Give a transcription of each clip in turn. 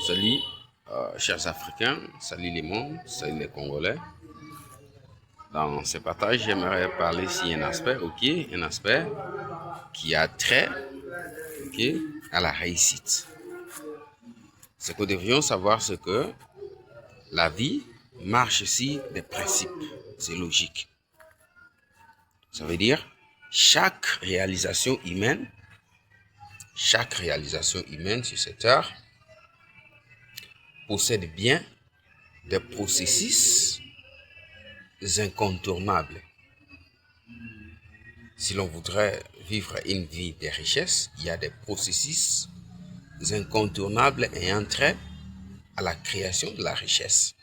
Salut, chers Africains, salut les mondes, salut les Congolais. Dans ce partage, j'aimerais parler sur un aspect, un aspect qui a trait, à la réussite. Ce que nous devrions savoir, c'est que la vie marche sur des principes, c'est logique. Ça veut dire chaque réalisation humaine sur cette terre possède bien des processus incontournables. Si l'on voudrait vivre une vie de richesse, il y a des processus incontournables ayant trait à la création de la richesse.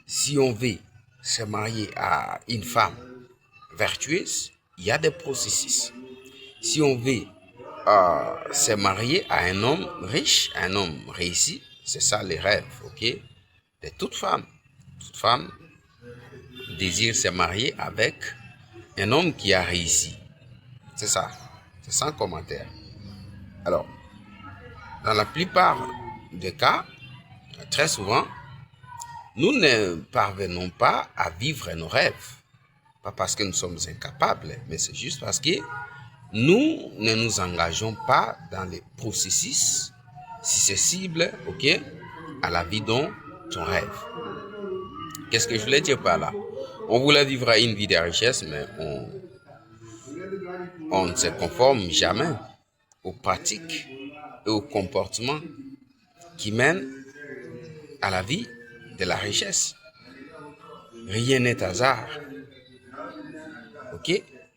Si on veut se marier à une femme vertueuse, il y a des processus. Si on veut se marier à un homme riche, un homme réussi, c'est ça les rêves, de toute femme. Toute femme désire se marier avec un homme qui a réussi. C'est ça, c'est sans commentaire. Alors, dans la plupart des cas, très souvent, nous ne parvenons pas à vivre nos rêves. Pas parce que nous sommes incapables, mais c'est juste parce que nous ne nous engageons pas dans les processus susceptibles, à la vie dont on rêve. Qu'est-ce que je voulais dire par là? On voulait vivre une vie de richesse, mais on ne se conforme jamais aux pratiques et aux comportements qui mènent à la vie de la richesse. Rien n'est hasard.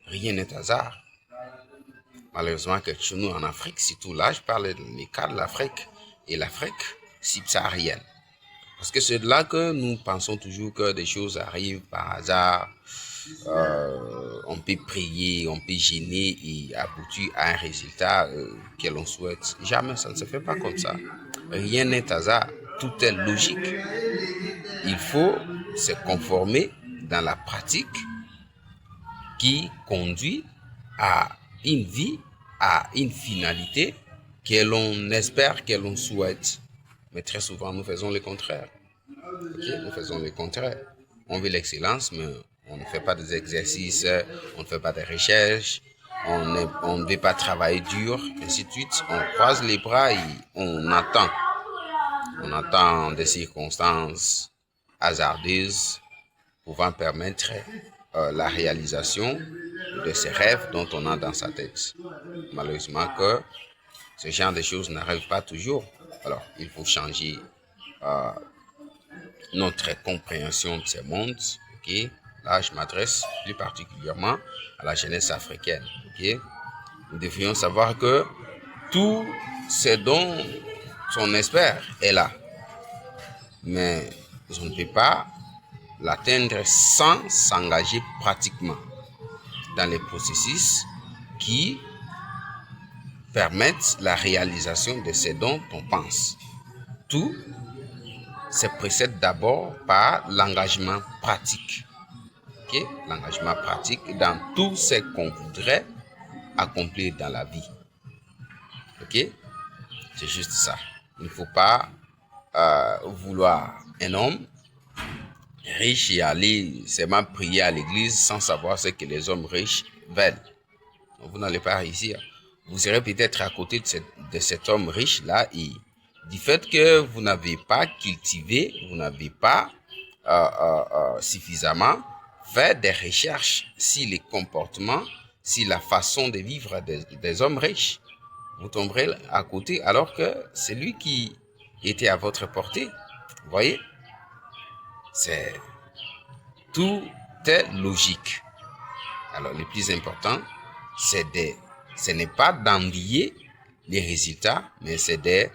Rien n'est hasard. Malheureusement que chez nous en Afrique, surtout là, je parle des cas de l'Afrique et l'Afrique subsaharienne. Parce que c'est de là que nous pensons toujours que des choses arrivent par hasard. On peut prier, on peut gêner et aboutir à un résultat que l'on souhaite. Jamais, ça ne se fait pas comme ça. Rien n'est hasard, tout est logique. Il faut se conformer dans la pratique qui conduit à une vie, à une finalité que l'on espère, que l'on souhaite. Mais très souvent, nous faisons le contraire. Nous faisons le contraire. On veut l'excellence, mais on ne fait pas des exercices, on ne fait pas des recherches, on ne veut pas travailler dur, ainsi de suite. On croise les bras et on attend. On attend des circonstances hasardeuses pouvant permettre la réalisation de ces rêves dont on a dans sa tête. Malheureusement que ce genre de choses n'arrivent pas toujours. Alors, il faut changer notre compréhension de ce monde. Là, je m'adresse plus particulièrement à la jeunesse africaine. Nous devrions savoir que tout ce dont on espère est là. Mais on ne peut pas l'atteindre sans s'engager pratiquement dans les processus qui permettent la réalisation de ce dont on pense. Tout se précède d'abord par l'engagement pratique. L'engagement pratique dans tout ce qu'on voudrait accomplir dans la vie. C'est juste ça. Il ne faut pas vouloir un homme riche et aller seulement prier à l'église sans savoir ce que les hommes riches veulent. Donc, vous n'allez pas réussir. Vous serez peut-être à côté de cet homme riche-là et du fait que vous n'avez pas cultivé, vous n'avez pas suffisamment fait des recherches sur les comportements, sur la façon de vivre des hommes riches. Vous tomberez à côté alors que c'est lui qui était à votre portée. Vous voyez? Tout est logique. Alors, le plus important, ce n'est pas d'envier les résultats, mais c'est de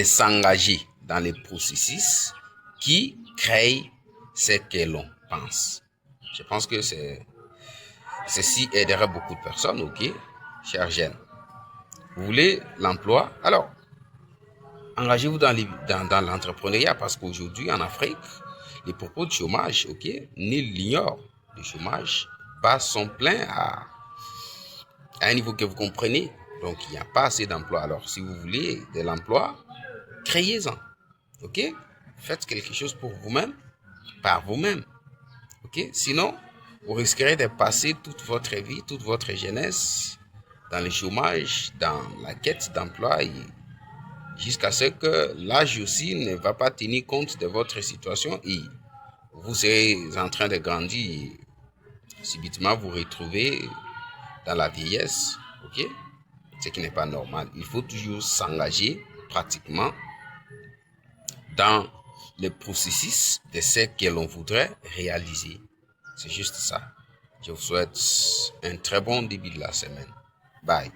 s'engager dans les processus qui créent ce que l'on pense. Je pense que ceci aiderait beaucoup de personnes, chers jeunes. Vous voulez l'emploi? Alors, engagez-vous dans l'entrepreneuriat parce qu'aujourd'hui, en Afrique, les propos de chômage, nul l'ignore. Le chômage bat son plein à un niveau que vous comprenez. Donc, il n'y a pas assez d'emplois. Alors, si vous voulez de l'emploi, créez-en. OK? Faites quelque chose pour vous-même, par vous-même. OK? Sinon, vous risquerez de passer toute votre vie, toute votre jeunesse dans le chômage, dans la quête d'emploi, jusqu'à ce que l'âge aussi ne va pas tenir compte de votre situation et vous serez en train de grandir. Subitement, vous retrouvez dans la vieillesse. OK? Ce qui n'est pas normal. Il faut toujours s'engager pratiquement dans le processus de ce que l'on voudrait réaliser. C'est juste ça. Je vous souhaite un très bon début de la semaine. Bye.